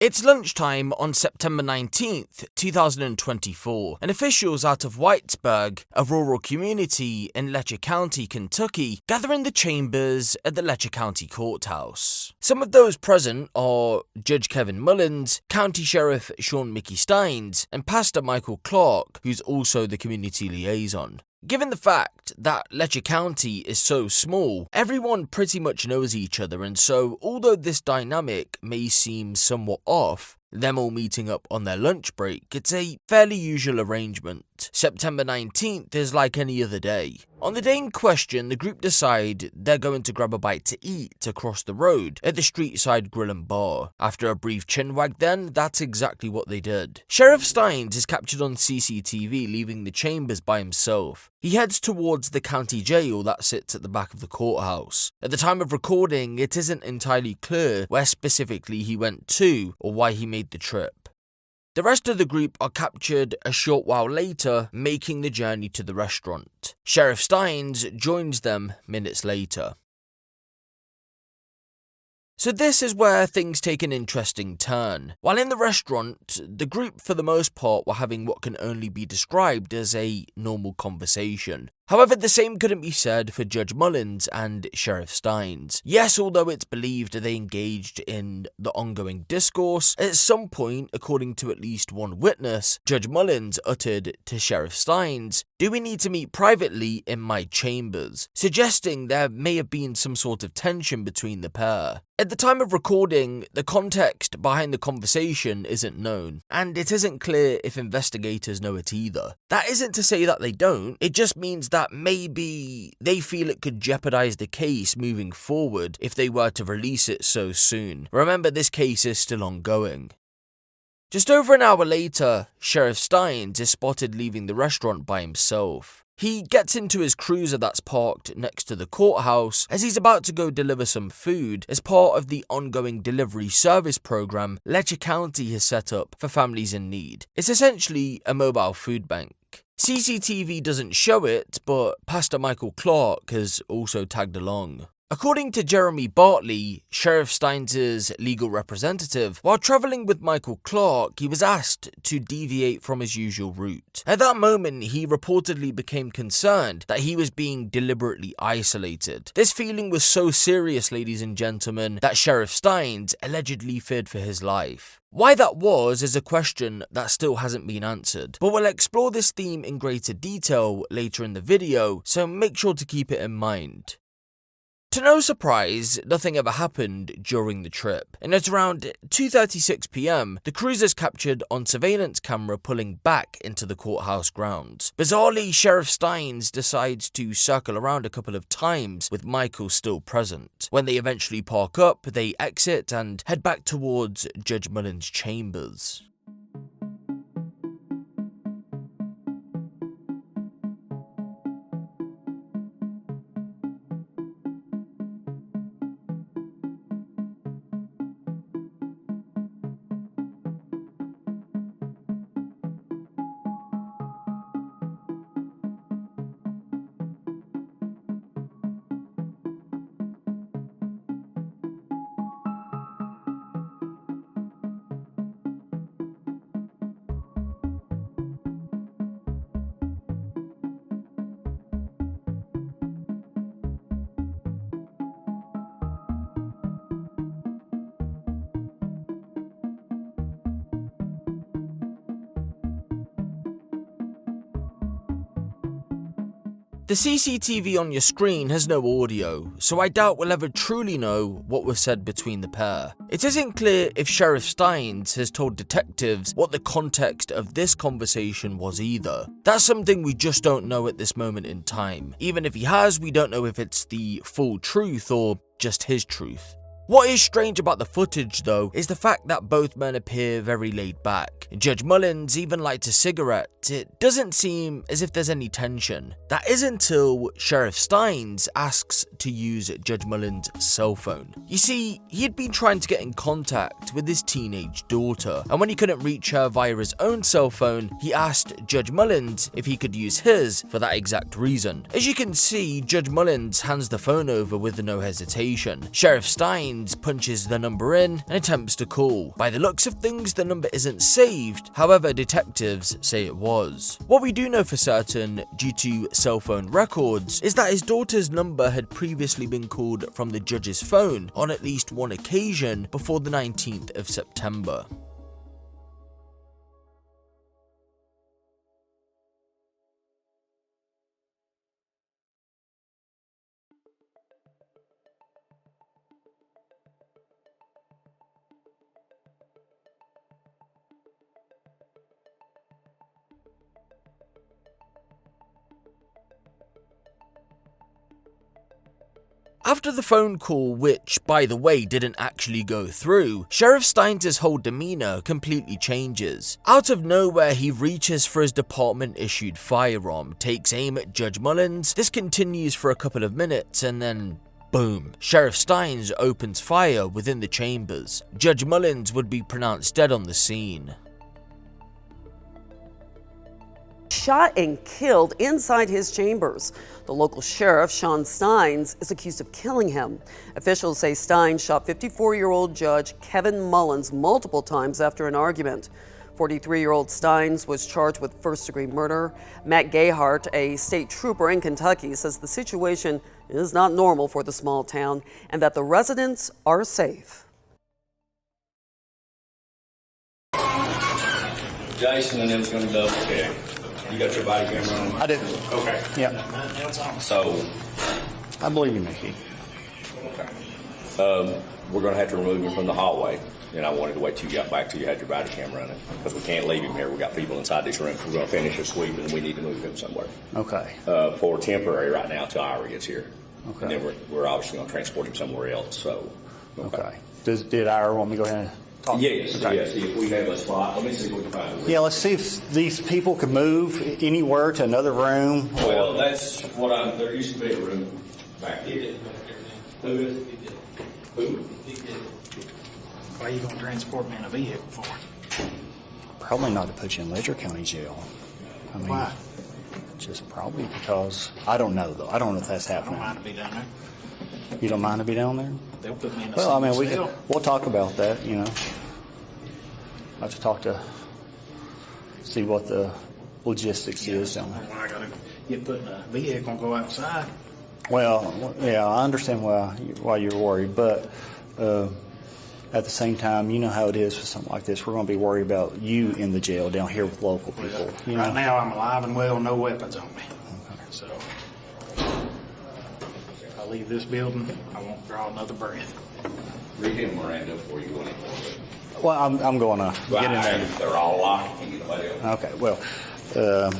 It's lunchtime on September 19th, 2024, and officials out of Whitesburg, a rural community in Letcher County, Kentucky, gather in the chambers at the Letcher County Courthouse. Some of those present are Judge Kevin Mullins, County Sheriff Shawn Stines, and Pastor Michael Clark, who's also the community liaison. Given the fact that Letcher County is so small, everyone pretty much knows each other, and so although this dynamic may seem somewhat off, them all meeting up on their lunch break, it's a fairly usual arrangement. September 19th is like any other day. On the day in question, the group decide they're going to grab a bite to eat across the road at the Streetside Grill and Bar. After a brief chinwag then, that's exactly what they did. Sheriff Stines is captured on CCTV leaving the chambers by himself. He heads towards the county jail that sits at the back of the courthouse. At the time of recording, it isn't entirely clear where specifically he went to or why he made the trip. The rest of the group are captured a short while later, making the journey to the restaurant. Sheriff Stines joins them minutes later. So this is where things take an interesting turn. While in the restaurant, the group for the most part were having what can only be described as a normal conversation. However, the same couldn't be said for Judge Mullins and Sheriff Stines. Yes, although it's believed they engaged in the ongoing discourse, at some point, according to at least one witness, Judge Mullins uttered to Sheriff Stines, "Do we need to meet privately in my chambers?" suggesting there may have been some sort of tension between the pair. At the time of recording, the context behind the conversation isn't known, and it isn't clear if investigators know it either. That isn't to say that they don't, it just means that maybe they feel it could jeopardize the case moving forward if they were to release it so soon. Remember, this case is still ongoing. Just over an hour later, Sheriff Stines is spotted leaving the restaurant by himself. He gets into his cruiser that's parked next to the courthouse as he's about to go deliver some food as part of the ongoing delivery service program Letcher County has set up for families in need. It's essentially a mobile food bank. CCTV doesn't show it, but Pastor Michael Clark has also tagged along. According to Jeremy Bartley, Sheriff Stines' legal representative, while travelling with Michael Clark, he was asked to deviate from his usual route. At that moment, he reportedly became concerned that he was being deliberately isolated. This feeling was so serious, ladies and gentlemen, that Sheriff Stines allegedly feared for his life. Why that was is a question that still hasn't been answered, but we'll explore this theme in greater detail later in the video, so make sure to keep it in mind. To no surprise, nothing ever happened during the trip, and at around 2:36 PM, the cruiser's captured on surveillance camera pulling back into the courthouse grounds. Bizarrely, Sheriff Stines decides to circle around a couple of times with Michael still present. When they eventually park up, they exit and head back towards Judge Mullins' chambers. The CCTV on your screen has no audio, so I doubt we'll ever truly know what was said between the pair. It isn't clear if Sheriff Stines has told detectives what the context of this conversation was either. That's something we just don't know at this moment in time. Even if he has, we don't know if it's the full truth or just his truth. What is strange about the footage though is the fact that both men appear very laid back. Judge Mullins even lights a cigarette. It doesn't seem as if there's any tension. That is until Sheriff Stines asks to use Judge Mullins' cell phone. You see, he had been trying to get in contact with his teenage daughter, and when he couldn't reach her via his own cell phone, he asked Judge Mullins if he could use his for that exact reason. As you can see, Judge Mullins hands the phone over with no hesitation. Sheriff Stines Stines punches the number in and attempts to call. By the looks of things, the number isn't saved, however, detectives say it was. What we do know for certain, due to cell phone records, is that his daughter's number had previously been called from the judge's phone on at least one occasion before the 19th of September. After the phone call, which, by the way, didn't actually go through, Sheriff Stines' whole demeanor completely changes. Out of nowhere, he reaches for his department-issued firearm, takes aim at Judge Mullins. This continues for a couple of minutes, and then boom. Sheriff Stines opens fire within the chambers. Judge Mullins would be pronounced dead on the scene. Shot and killed inside his chambers. The local sheriff, Shawn Stines, is accused of killing him. Officials say Stines shot 54-year-old Judge Kevin Mullins multiple times after an argument. 43-year-old Stines was charged with first-degree murder. Matt Gayhart, a state trooper in Kentucky, says the situation is not normal for the small town and that the residents are safe. Jason and them's going to double check. You got your body camera on? I do. Okay. Yeah. So, I believe you, Mickey. okay. We're going to have to remove him from the hallway. And I wanted to wait till you got back till you had your body cam running. Because we can't leave him here. We got people inside this room. We're going to finish a sweep and we need to move him somewhere. Okay. For temporary right now till Ira gets here. Okay. And then we're obviously going to transport him somewhere else. So, Okay. Did Ira want me to go ahead and talk? Yes, Okay. yes. If we have a spot, let me see if we can find a Yeah, let's see if these people can move anywhere to another room. Well, that's what there used to be a room back here. Who is? Who? Why are you going to transport me in a vehicle for? Probably not to put you in Letcher County Jail. I mean, Why? just probably because, I don't know though. I don't know if that's I don't happening. mind to be down there. You don't mind to be down there? They'll put me in a Well, I mean, cell. we'll talk about that, you know. I have to talk to, see what the logistics is down there. When I got to get put in a vehicle and go outside. Well, yeah, I understand why you're worried, but at the same time, you know how it is with something like this. We're going to be worried about you in the jail down here with local people. You know? Right now, I'm alive and well, no weapons on me. Okay. So, if I leave this building, I won't draw another breath. Read him Miranda before you go anymore. Well, I'm going to get in there. They're all locked. You can get away with it. Okay, well,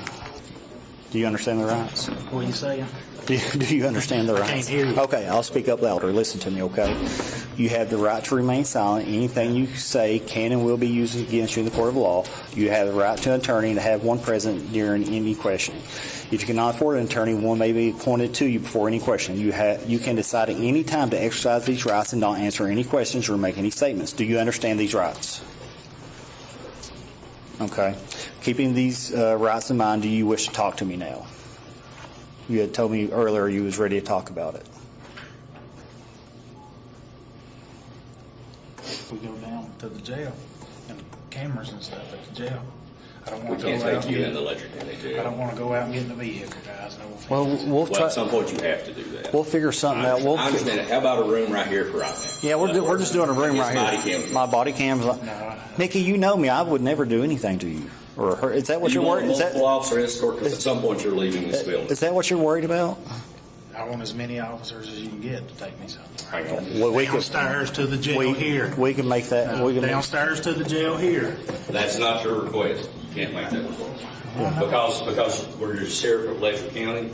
do you understand the rights? What are you saying? Do you understand the rights? can't hear you. Okay, I'll speak up louder. Listen to me, okay? You have the right to remain silent. Anything you say can and will be used against you in the court of law. You have the right to an attorney and to have one present during any questioning. If you cannot afford an attorney, one may be appointed to you before any question. You can decide at any time to exercise these rights and not answer any questions or make any statements. Do you understand these rights? Okay. Keeping these rights in mind, do you wish to talk to me now? You had told me earlier you was ready to talk about it. We go down to the jail and cameras and stuff at the jail. I don't We want to can't go out take you in and the Letcher County jail. I don't want to go out and get in the vehicle, guys. No offense. Well, we'll Well, try. at some point you have to do that. We'll figure something out. I understand it. How about a room right here for right now? Yeah, we're just doing a room right Body here. cam. My body cam's. Nikki, you know me. I would never do anything to you or her. Is that what You you're want worried? a Is multiple that officer escort? Because at some point you're leaving this building. is that what you're worried about? I want as many officers as you can get to take me somewhere. Hang on. Well, we could. Downstairs to the jail here. We can make that. No, we can. downstairs to the jail here. That's not your request. You can't make that request. Because we're the sheriff of Letcher County,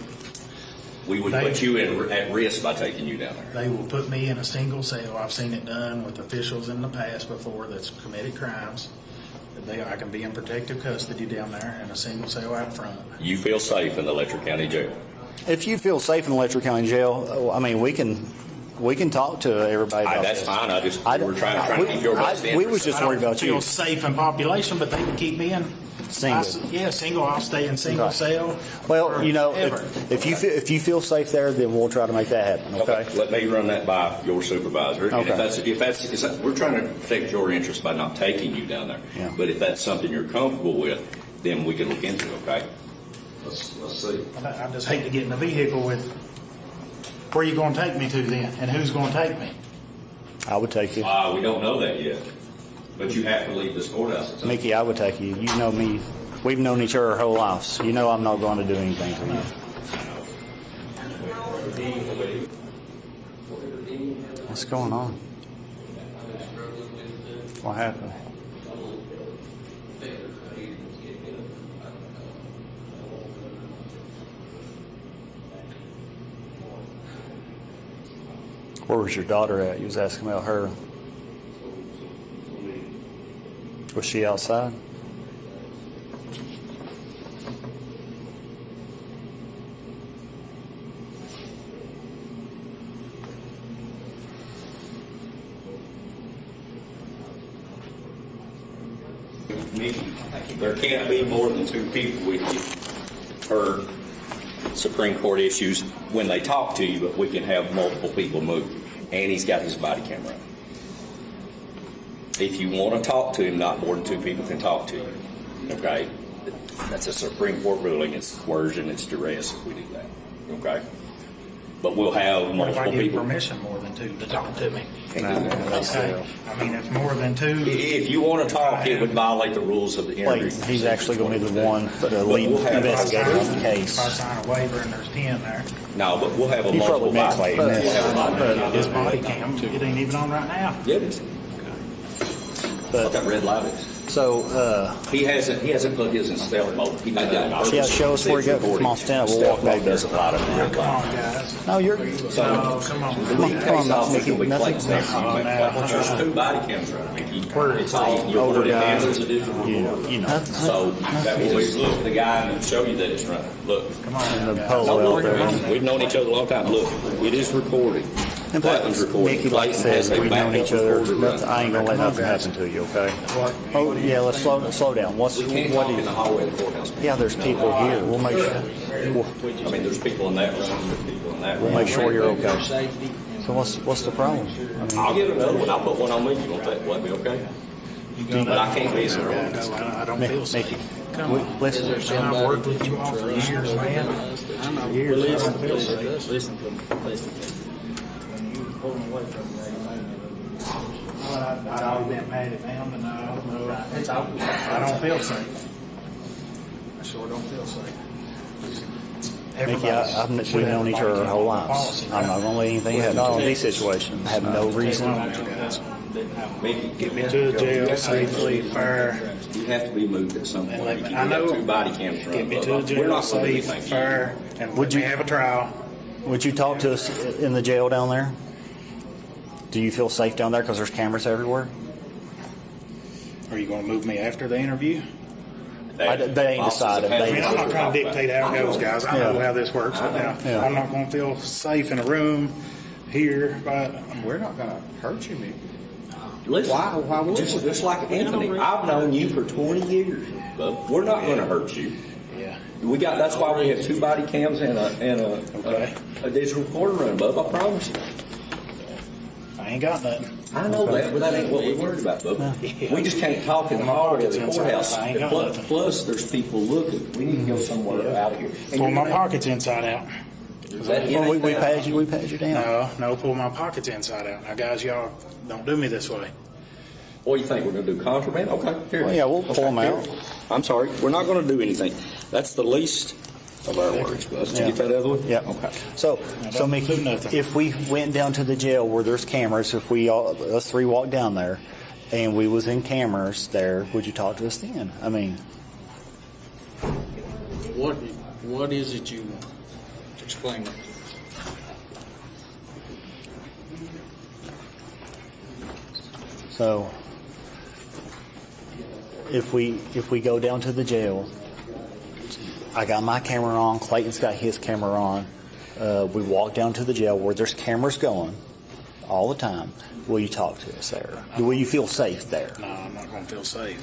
we would put you at risk by taking you down there. They will put me in a single cell. I've seen it done with officials in the past before that's committed crimes. I can be in protective custody down there in a single cell out front. You feel safe in the Letcher County jail. If you feel safe in Letcher County Jail, I mean, we can talk to everybody about That's this. fine. We're trying to keep your best we was interest. just worried about I don't you. feel safe in population, but they can keep me in Single. Single. I'll stay in single cell. Well, you know, forever. if you feel safe there, then we'll try to make that happen. Okay. Let me run that by your supervisor. And Okay. if that's we're trying to protect your interest by not taking you down there. Yeah. But if that's something you're comfortable with, then we can look into it. Okay. Let's see. I just hate to get in a vehicle with. Where are you going to take me to then, and who's going to take me? I would take you. We don't know that yet, but you have to leave this courthouse. At some Mickey, I would take you. You know me. We've known each other our whole lives. You know I'm not going to do anything to you. What's going on? What happened? Where was your daughter at? You was asking about her. Was she outside? There can't be more than two people with you per Supreme Court issues when they talk to you, but we can have multiple people move. And he's got his body camera. If you want to talk to him, not more than two people can talk to you. Okay? That's a Supreme Court ruling. It's coercion, it's duress if we do that. Okay? But we'll have What if I multiple give people. permission more than two to talk to me? That's Okay. I mean, if more than two. If you want to talk, it would violate the rules of the interview. Wait, he's actually going to be the one, the lead we'll have- investigator on the If case. I sign a waiver and there's 10 there, No, but we'll have a He multiple probably meant body. wait. We'll have a body. his body cam, it ain't even on right now. Yeah, it is. What that red light is. So, He hasn't put his in stealth mode. He made that on yeah, purpose. show us where you go. Come on, stand up. We'll walk Stealth mode back there. doesn't light up now. Come on, guys. No, you're. So, Oh, come on. the lead Come on, case officer will be nothing. placed there. Oh, no. There's two body cams right, Mickey. It's all, you'll Older put it guys. as a digital You recorder. know. So that will always look at the guy and show you that it's running. Look. Come on. And the guys. pole out there. We've known each other a long time. Look, it is recorded. And That one's recorded. Mickey, like I Clayton has said, a we've known backup each other. recorder running. I ain't gonna let nothing happen to you, okay? Oh, yeah, let's slow down. We can't talk in the hallway of the courthouse. Yeah, there's people here. We'll make sure. I mean, there's people in that room, there's people in that room. We'll make sure you're okay. So what's the problem? I'll get another one. I'll put one on me. You want that? Let me, okay? But I can't be in the room. I don't feel safe. Mickey, Come on. listen. I've worked with you all for years, man. Years. I don't feel safe. Listen to me. When you pull them away from me, I've always been patted down, but no, it's out. I don't feel safe. I sure don't feel safe. Mickey, we've known each other our whole lives. I'm not gonna let anything happen to these situations. I have no reason. Mickey, Get me to the jail safely, fair. you have to be moved at some point. Let me- Mickey. I We got know. two body cams Get running. me to the We're jail not going to do safe, anything. fair, and Would let you- me have a trial. Would you talk to us in the jail down there? Do you feel safe down there because there's cameras everywhere? Are you going to move me after the interview? They ain't decided. I mean, I'm not trying to dictate how it goes, guys. I know Yeah. how this works, but now Yeah. I'm not going to feel safe in a room here. But We're not going to hurt you, Mickey. Listen, Why would just, we? just like Anthony, I've known you for 20 years, bub. We're not going to hurt you. yeah, That's why we have two body cams and a digital recorder running, bub. I promise you. I ain't got nothing. I know that, but that ain't what we're worried about, bub. We just can't talk in the hallway of the courthouse. I ain't got Plus, nothing. plus, there's people looking. We need to go somewhere out of here. And Pull you're my gonna- pockets inside out. that Well, we anything- paid you. We paid you down. No, pull my pockets inside out. Now, guys, y'all don't do me this way. What do you think? We're going to do contraband? Okay, here. Well, yeah, we'll pull them Here. out. I'm sorry. We're not going to do anything. That's the least of our worries, Buzz. Did you get that other one? Yeah. Okay. So don't Mickey, do nothing. if we went down to the jail where there's cameras, if us three walked down there, and we was in cameras there, would you talk to us then? I mean, What is it you want? Explain that. so if we go down to the jail, I got my camera on. Clayton's got his camera on. We walk down to the jail where there's cameras going all the time. Will you talk to us there? Will you feel safe there? No, I'm not going to feel safe.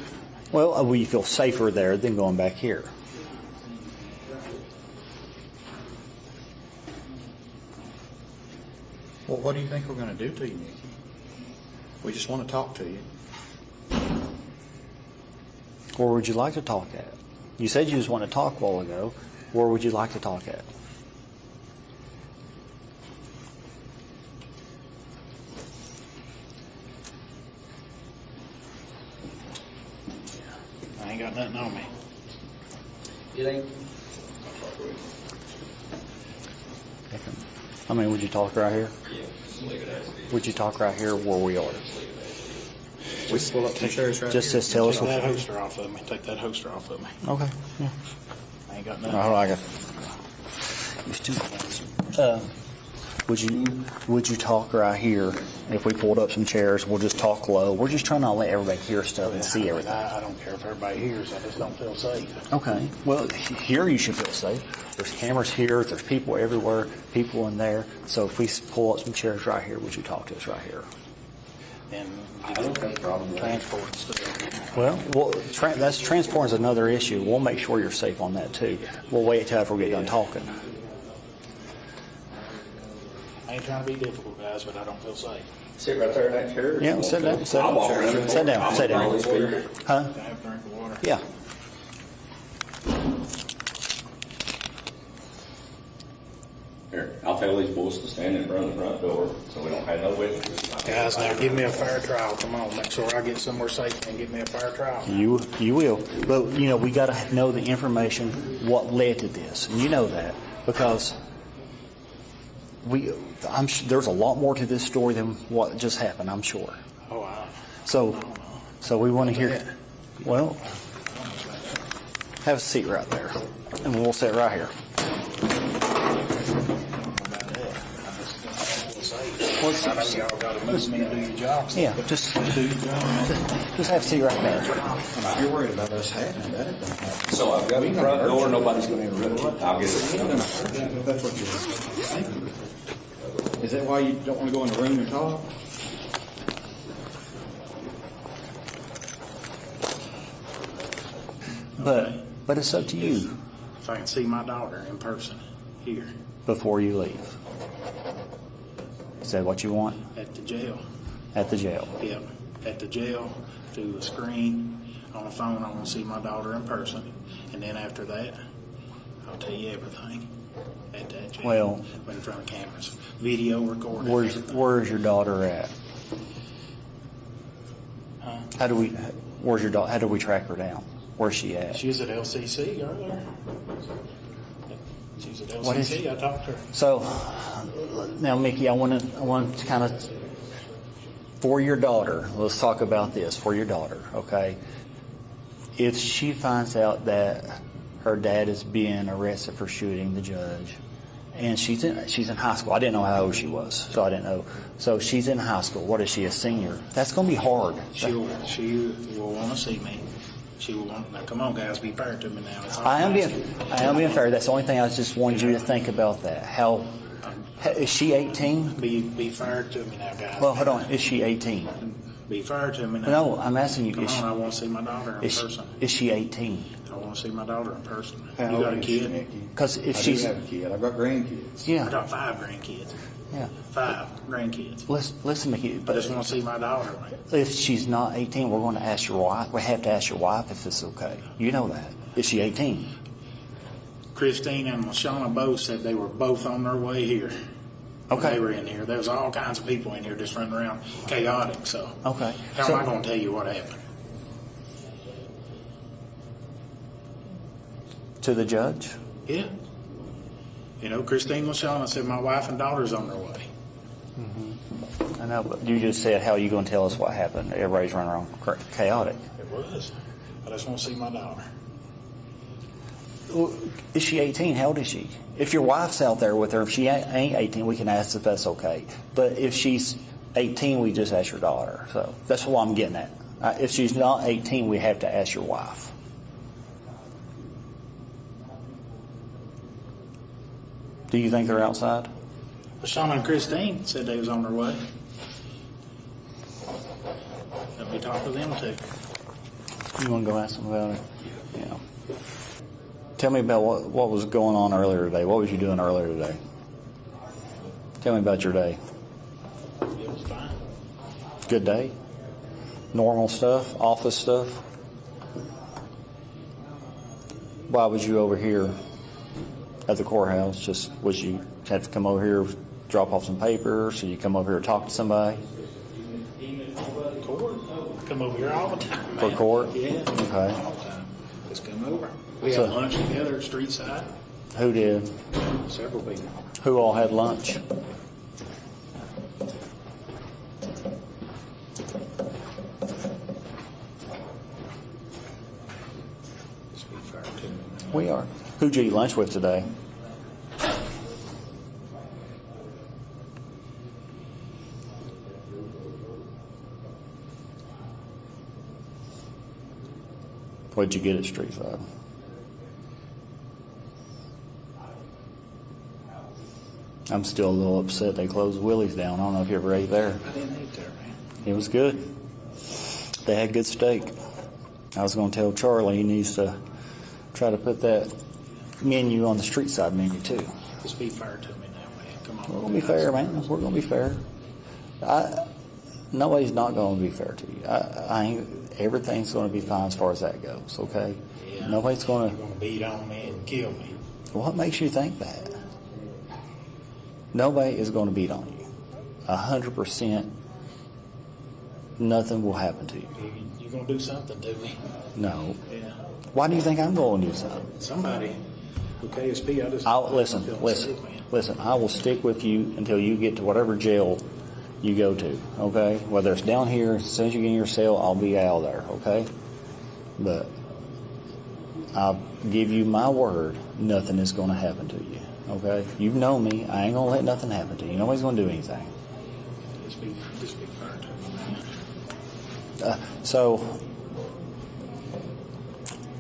Well, will you feel safer there than going back here? Well, what do you think we're going to do to you, Nikki? We just want to talk to you. Where would you like to talk at? You said you just want to talk a while ago. Where would you like to talk at? I ain't got nothing on me. You think? I mean, would you talk right here? Would you talk right here where we are? We can pull up some chairs right Just here. tell us Take that what. holster off of me. Take that holster off of me. Okay. Yeah. I ain't got nothing. I like it. Would you talk right here? If we pulled up some chairs, we'll just talk low. We're just trying not to let everybody hear stuff and see everything. I don't care if everybody hears. I just don't feel safe. Okay. Well, here you should feel safe. There's cameras here. There's people everywhere. People in there. So if we pull up some chairs right here, would you talk to us right here? And I don't have a problem with that. transport and stuff. Well, that's transport is another issue. We'll make sure you're safe on that too. We'll wait till after we get done talking. I ain't trying to be difficult, guys, but I don't feel safe. Sit right there in that chair. Yeah, sit down. Sit I'll walk around down. the Sit down. corner. Sit I'll down. probably speak. Huh? Can I have a drink of water? Yeah. Here, I'll tell these boys to stand in front of the front door so we don't have no witnesses. Guys, now give me a fair trial. Come on, make sure I get somewhere safe and give me a fair trial. You will. But, we got to know the information, what led to this. And you know that because there's a lot more to this story than what just happened, I'm sure. Oh, wow. So we want to hear. Well, have a seat right there. And we'll sit right here. I know y'all got to move me and do your jobs. Yeah, just have a seat right there. If you're worried about us having that, it don't happen. So I've got the front door, nobody's going to interrupt it. I'll get We're not it. going to hurt you if that's what you're thinking. Is that why you don't want to go in the room and talk? But it's up to you If I can see my daughter in person here before you leave. Is that what you want? at the jail. At the jail. Yep, at the jail, through the screen, on the phone, I want to see my daughter in person. And then after that, I'll tell you everything at that jail. Well, in front of cameras, video recording. Where's your daughter at? Where's your daughter? How do we track her down? Where's she at? She was at LCC earlier. She's at What is- LCC. I talked to her. So now, Mickey, I want to kind of for your daughter. Let's talk about this for your daughter, okay? If she finds out that her dad is being arrested for shooting the judge, and she's in high school. I didn't know how old she was, so I didn't know. So she's in high school. What is she, a senior? That's going to be hard. She will want to see me. She will want. Now, come on, guys, be fair to me now. It's all I am nice. being fair. That's the only thing I just wanted you to think about that. How is she 18? Be fair to me now, guys. Well, hold on. Is she 18? Be fair to me now. No, I'm asking you. Come on, I want to see my daughter in Is person. she 18? I want to see my daughter in person. How You old got a is she, kid? Nikki? Because if I she's do have a kid. I've got grandkids. I yeah, got 5 grandkids. yeah. 5 grandkids. Listen, Mickey. I But just want to see my daughter. if she's not 18, we're going to ask your wife. We have to ask your wife if it's okay. You know that. Is she 18? Christine and Shauna both said they were both on their way here. When Okay. They were in here. There was all kinds of people in here just running around, chaotic. So Okay. how So- am I going to tell you what happened? To the judge? Yeah. Christine and Shauna said my wife and daughter's on their way. I know, but you just said how are you going to tell us what happened? Everybody's running around chaotic. It was. I just want to see my daughter. Well, is she 18? How old is she? If your wife's out there with her, if she ain't 18, we can ask if that's okay. But if she's 18, we just ask your daughter. So that's what I'm getting at. If she's not 18, we have to ask your wife. Do you think they're outside? Shauna and Christine said they was on their way. Let me talk to them too. You want to go ask them about it? Yeah. Tell me about what was going on earlier today. What was you doing earlier today? Tell me about your day. It was fine. Good day? Normal stuff? Office stuff? Why was you over here at the courthouse? Just was you had to come over here, drop off some papers, so you come over here to talk to somebody? Court? Come over here all the time, For man. court? Yeah. Okay. All the time. Just come over. We So- had lunch together at Street Side. Who did? Several people. Who all had lunch? Just be fair to me. We are. Who'd you eat lunch with today? What'd you get at Street Side? I'm still a little upset they closed Willie's down. I don't know if you ever ate there. I didn't eat there, man. It was good. They had good steak. I was going to tell Charlie he needs to try to put that menu on the Street Side menu too. Just be fair to me now, man. Come on. We're going to be fair, man. We're going to be fair. Nobody's not going to be fair to you. Everything's going to be fine as far as that goes, okay? Yeah. Nobody's going You're going to beat on me and kill me. What makes you think that? Nobody is going to beat on you. 100%, nothing will happen to you. You're going to do something to me. No. Yeah. Why do you think I'm going to do something? Somebody. With KSP, I just... Listen. I will stick with you until you get to whatever jail you go to, okay? Whether it's down here, as soon as you get in your cell, I'll be out there, okay? But I'll give you my word, nothing is going to happen to you, okay? You've known me. I ain't going to let nothing happen to you. Nobody's going to do anything. Just be fair to me, man. So,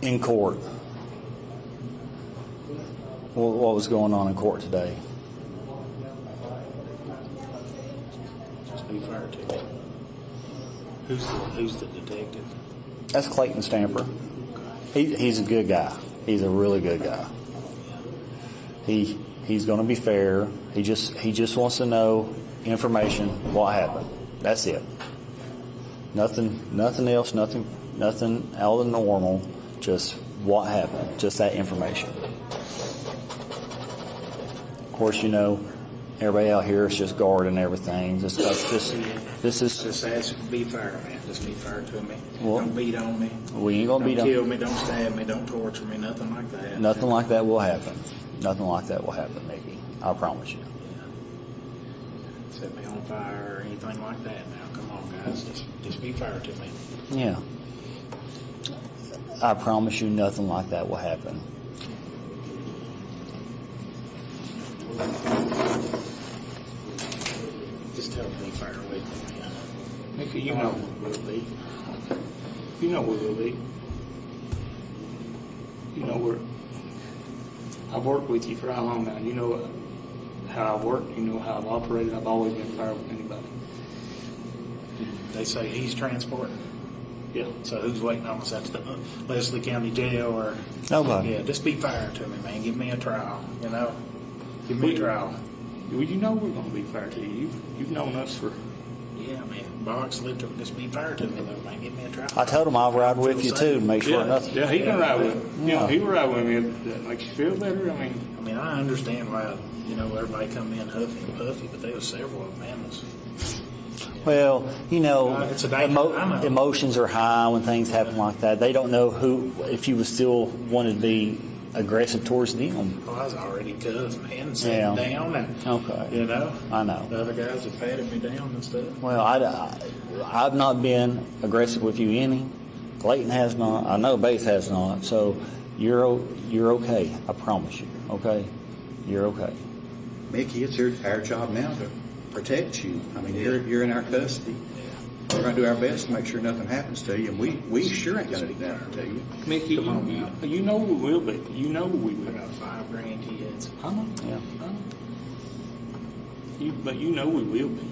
in court, what was going on in court today? Just be fair to me. Who's the detective? That's Clayton Stamper. He's a good guy. He's a really good guy. He's going to be fair. He just wants to know information, what happened. That's it. Nothing else. Nothing out of the normal. Just what happened. Just that information. Of course, you know, everybody out here is just guarding everything. This is. Just ask to be fair, man. Just be fair to me. Well, don't beat on me. We ain't gonna beat on. Don't kill me. Don't stab me. Don't torture me. Nothing like that. Nothing like that will happen. Nothing like that will happen, Mickey. I promise you. Set me on fire or anything like that. Now, come on, guys. Just be fair to me. Yeah. I promise you, nothing like that will happen. Just tell me be fair with me, man. Mickey, you know we will be. You know we will be. You know I've worked with you for how long now? You know how I've worked. You know how I've operated. I've always been fair with anybody. They say he's transporting. Yeah. So who's waiting on us at the Leslie County Jail or? Nobody. Yeah, just be fair to me, man. Give me a trial. You know, give me a trial. Well, you know we're going to be fair to you. You've known us for. Yeah, man. Box literally, just be fair to me, though, man. Give me a trial. I told him I'll ride with you too to make sure nothing. Yeah, he can ride with. You know, he will ride with me if that makes you feel better. I mean, I understand why everybody come in huffy and puffy, but there was several of them, man. Well, you know, It's a danger. I know. emotions are high when things happen like that. They don't know if you would still want to be aggressive towards them. Well, I was already cuffed, man, and sitting down, and Okay. I know. the other guys have patted me down and stuff. Well, I've not been aggressive with you any. Clayton has not. I know Bates has not. So you're okay. I promise you. Okay, you're okay. Mickey, it's our job now to protect you. I mean, you're in our custody. We're going to do our best to make sure nothing happens to you, and we sure ain't going to do that to you. Mickey, Come on, man. you know we will be. You know we will. I got 5 grandkids. I know. Yeah. I know. But you know we will be.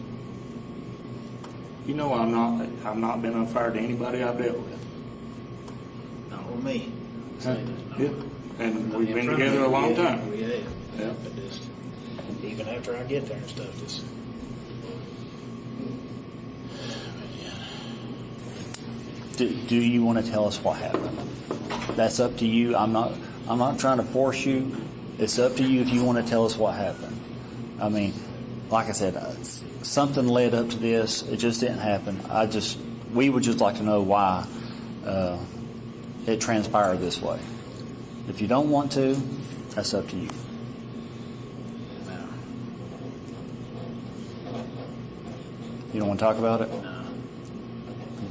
You know I've not been unfair to anybody I've dealt with. with me. Say that, no. Yeah. And we've been together a long time. We have. Yeah. But just, even after I get there and stuff, just. Do you want to tell us what happened? That's up to you. I'm not trying to force you. It's up to you if you want to tell us what happened. I mean, like I said, something led up to this. It just didn't happen. We would just like to know why it transpired this way. If you don't want to, that's up to you. No. You don't want to talk about it? No.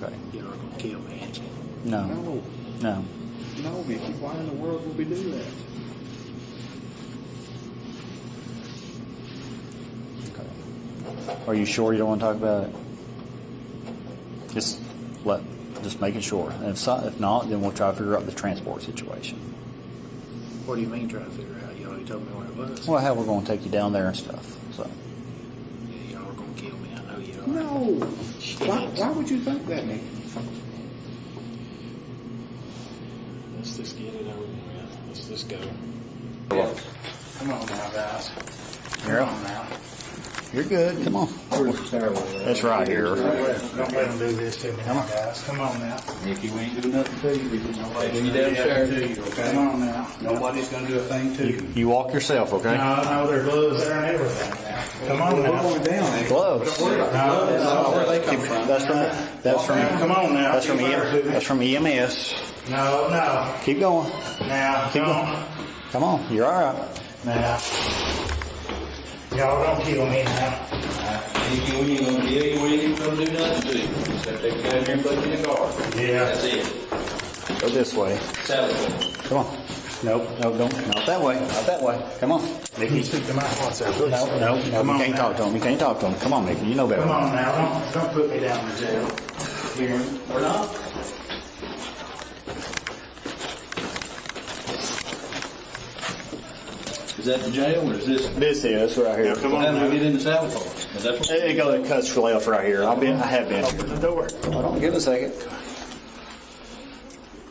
Okay. You're not going to kill me, ain't you? No. No, No. no, Mickey, why in the world would we do that? Okay. Are you sure you don't want to talk about it? Just making sure. And if not, then we'll try to figure out the transport situation. What do you mean try to figure out? You already told me where it was. Well, how we're going to take you down there and stuff. So. Yeah, y'all are going to kill me. I know you are. No. Why would you think that, Mickey? Let's just get it over with. Let's just go. Come on now, guys. Here. Come on now. You're good. Come on. That's right here. Don't let them do this to me now, guys. Come on now. Mickey, we ain't doing nothing to you. We can Taking you downstairs. to you, okay? Come on now. Nobody's gonna do a thing to you. You walk yourself, okay? No, there are gloves there and everything now. Come on now. We're going down. Gloves. No, where they come from. That's from Come on now. That's from EMS. No. Keep going. Now, Keep going. Come on. You're all right. Now. Y'all don't kill me now. Mickey, we ain't gonna kill you, we ain't gonna do nothing to you. Except take you down here and put you in the car. Yeah. That's it. Go this way. Saddle. Come on. Nope. Don't. Not that way. Not that way. Come on. Mickey. Speak to my heart, sir, please. No. Come on You can't now. talk to him. You can't talk to him. Come on, Mickey. You know better. Come on now. Don't put me down in jail. Here. We're not. Is that the jail or is this? This is right here. Come on How do now. we get in the saddle car? Is that what? It cuts left right here. I have been. Open the door. Hold on. Give it a second.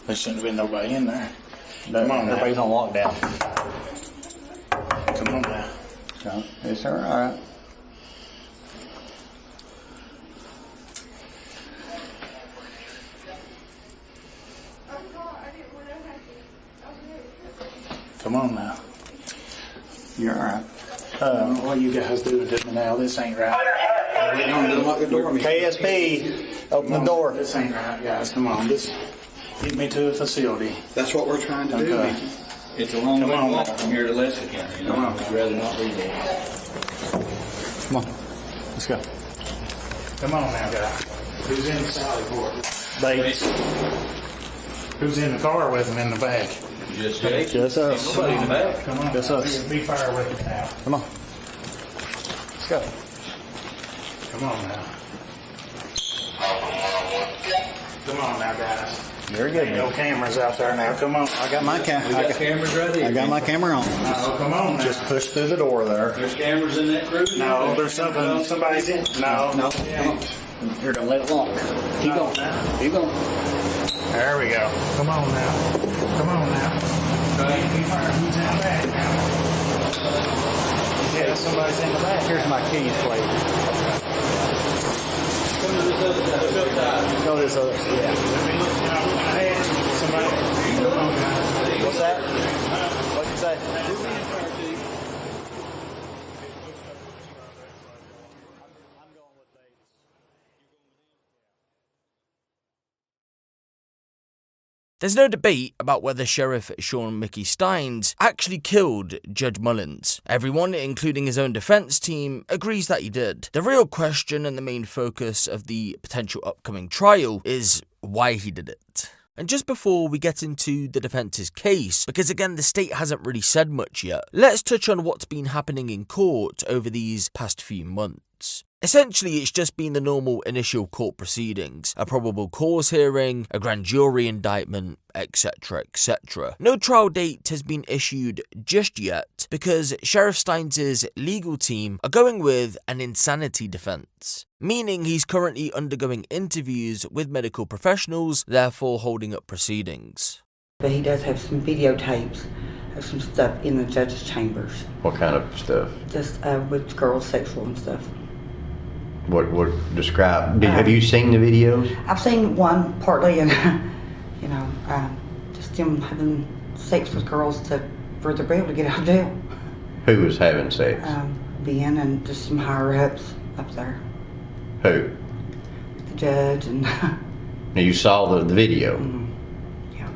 There shouldn't have been nobody in there. No, Come on now. everybody's on lockdown. Come on now. No, yes, sir. All right. Come on now. You're all right. What you guys doing to me now? This ain't right. Unlock the door, Mickey. KSP, open the door. This ain't right, guys. Come on. Just get me to a facility. That's what we're trying to do, Okay. Mickey. It's a long Come way to on, walk man. from here to Letcher County. You know, I'd rather not be there. Come on. Let's go. Come on now, guys. Who's in the Sally Port? Bates. Who's in the car with him in the back? Just Jake. Just us. Nobody in the back. Come on. Just now. us. Be fair with me now. Come on. Let's go. Come on now. Come on now, guys. Very good. Ain't no cameras out there now. Come on. I got my We got cameras right here. I got my camera on. No, come on now. Just push through the door there. There's cameras in that cruise. No, there's something. Somebody's in. No. No. Come on. Here, don't let it lock. Keep going. Keep going. There we go. Come on now. Come on now. Be fair. Who's in the back now? Yeah, somebody's in the back. Here's my keys, please. Come to this other side. This other side. Go this other. Yeah. Somebody. Come on now. What's that? What'd you say? There's no debate about whether Sheriff Shawn Mickey Stines actually killed Judge Mullins. Everyone, including his own defense team, agrees that he did. The real question and the main focus of the potential upcoming trial is why he did it. And just before we get into the defense's case, because again the state hasn't really said much yet, let's touch on what's been happening in court over these past few months. Essentially, it's just been the normal initial court proceedings, a probable cause hearing, a grand jury indictment, etc, etc. No trial date has been issued just yet because Sheriff Stines' legal team are going with an insanity defense, meaning he's currently undergoing interviews with medical professionals, therefore holding up proceedings. But he does have some videotapes of some stuff in the judge's chambers. What kind of stuff? Just with girls, sexual and stuff. What describe? Have you seen the videos? I've seen one partly, and just him having sex with girls for their bail to get out of jail. Who was having sex? Ben and just some higher ups up there. Who? The judge and. Now you saw the video. Mm-hmm. Yeah.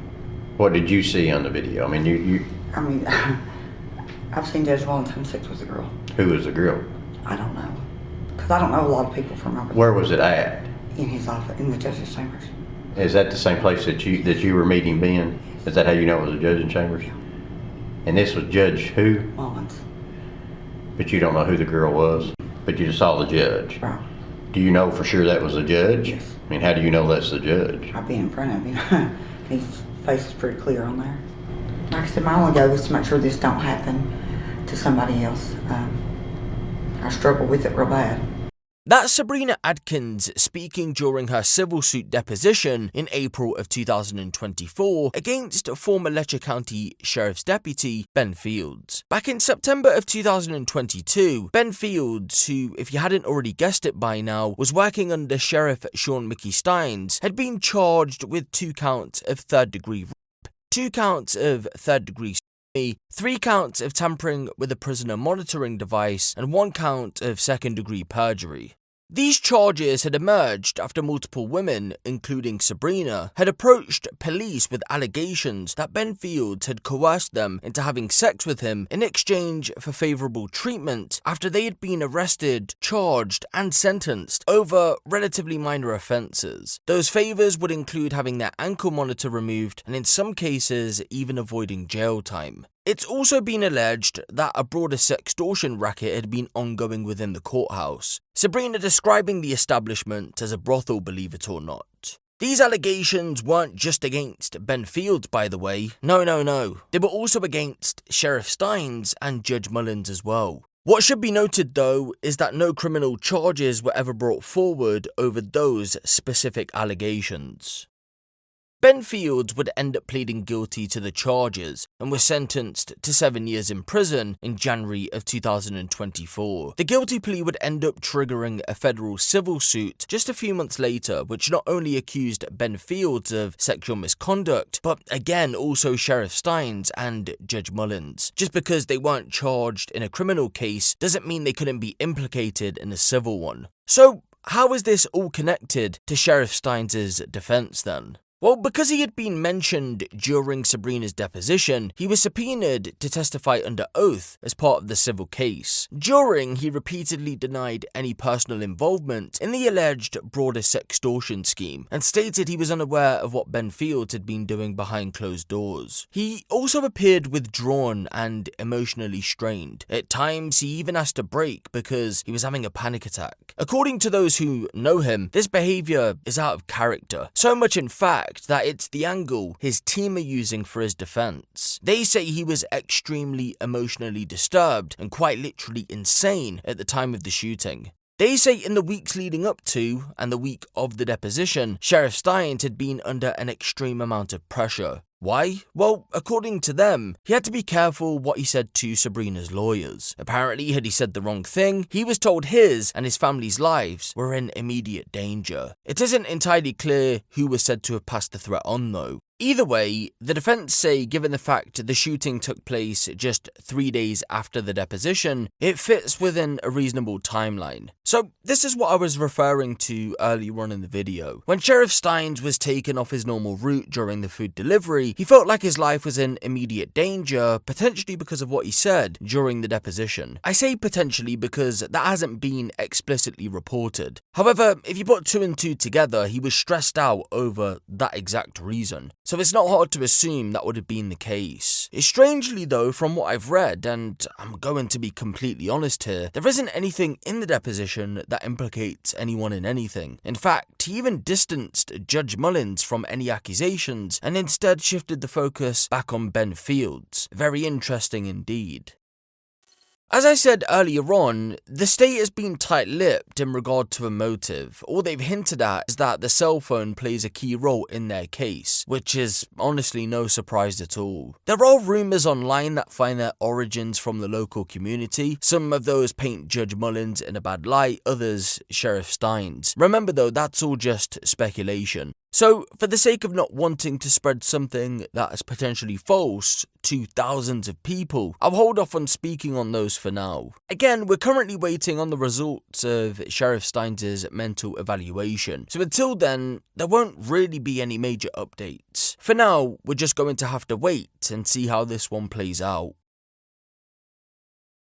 What did you see on the video? I mean, you. I mean, I've seen Judge Mullins having sex with a girl. Who was the girl? I don't know, because I don't know a lot of people from over there. Where was it at? In his office, in the judge's chambers. Is that the same place that you were meeting Ben? Yes. Is that how you know it was a judge in chambers? Yeah. And this was Judge who? Mullins. But you don't know who the girl was. But you just saw the judge. Right. Do you know for sure that was the judge? Yes. I mean, how do you know that's the judge? I've been in front of him. His face is pretty clear on there. Like I said, my only goal is to make sure this don't happen to somebody else. I struggle with it real bad. That's Sabrina Adkins speaking during her civil suit deposition in April of 2024 against former Letcher County Sheriff's Deputy Ben Fields. Back in September of 2022, Ben Fields, who, if you hadn't already guessed it by now, was working under Sheriff Shawn Stines, had been charged with 2 counts of third-degree rape, 2 counts of third-degree 3 counts of tampering with a prisoner monitoring device, and 1 count of second-degree perjury. These charges had emerged after multiple women, including Sabrina, had approached police with allegations that Ben Fields had coerced them into having sex with him in exchange for favourable treatment after they had been arrested, charged and sentenced over relatively minor offences. Those favours would include having their ankle monitor removed and in some cases even avoiding jail time. It's also been alleged that a broader sextortion racket had been ongoing within the courthouse, Sabrina describing the establishment as a brothel, believe it or not. These allegations weren't just against Ben Fields, by the way. No. They were also against Sheriff Stines and Judge Mullins as well. What should be noted though is that no criminal charges were ever brought forward over those specific allegations. Ben Fields would end up pleading guilty to the charges and was sentenced to 7 years in prison in January of 2024. The guilty plea would end up triggering a federal civil suit just a few months later, which not only accused Ben Fields of sexual misconduct, but again also Sheriff Stines and Judge Mullins. Just because they weren't charged in a criminal case doesn't mean they couldn't be implicated in a civil one. So how is this all connected to Sheriff Stines' defense then? Well, because he had been mentioned during Sabrina's deposition, he was subpoenaed to testify under oath as part of the civil case. During, he repeatedly denied any personal involvement in the alleged broader sextortion scheme and stated he was unaware of what Ben Fields had been doing behind closed doors. He also appeared withdrawn and emotionally strained. At times, he even asked a break because he was having a panic attack. According to those who know him, this behaviour is out of character. So much in fact that it's the angle his team are using for his defense. They say he was extremely emotionally disturbed and quite literally insane at the time of the shooting. They say in the weeks leading up to and the week of the deposition, Sheriff Stines had been under an extreme amount of pressure. Why? Well, according to them, he had to be careful what he said to Sabrina's lawyers. Apparently, had he said the wrong thing, he was told his and his family's lives were in immediate danger. It isn't entirely clear who was said to have passed the threat on though. Either way, the defense say given the fact the shooting took place just 3 days after the deposition, it fits within a reasonable timeline. So this is what I was referring to earlier on in the video. When Sheriff Stines was taken off his normal route during the food delivery, he felt like his life was in immediate danger, potentially because of what he said during the deposition. I say potentially because that hasn't been explicitly reported. However, if you put 2 and 2 together, he was stressed out over that exact reason. So it's not hard to assume that would have been the case. Strangely though, from what I've read, and I'm going to be completely honest here, there isn't anything in the deposition that implicates anyone in anything. In fact, he even distanced Judge Mullins from any accusations and instead shifted the focus back on Ben Fields. Very interesting indeed. As I said earlier on, the state has been tight-lipped in regard to a motive. All they've hinted at is that the cell phone plays a key role in their case, which is honestly no surprise at all. There are rumours online that find their origins from the local community. Some of those paint Judge Mullins in a bad light, others Sheriff Stines. Remember though, that's all just speculation. So, for the sake of not wanting to spread something that is potentially false to thousands of people, I'll hold off on speaking on those for now. Again, we're currently waiting on the results of Sheriff Stines' mental evaluation, so until then, there won't really be any major updates. For now, we're just going to have to wait and see how this one plays out.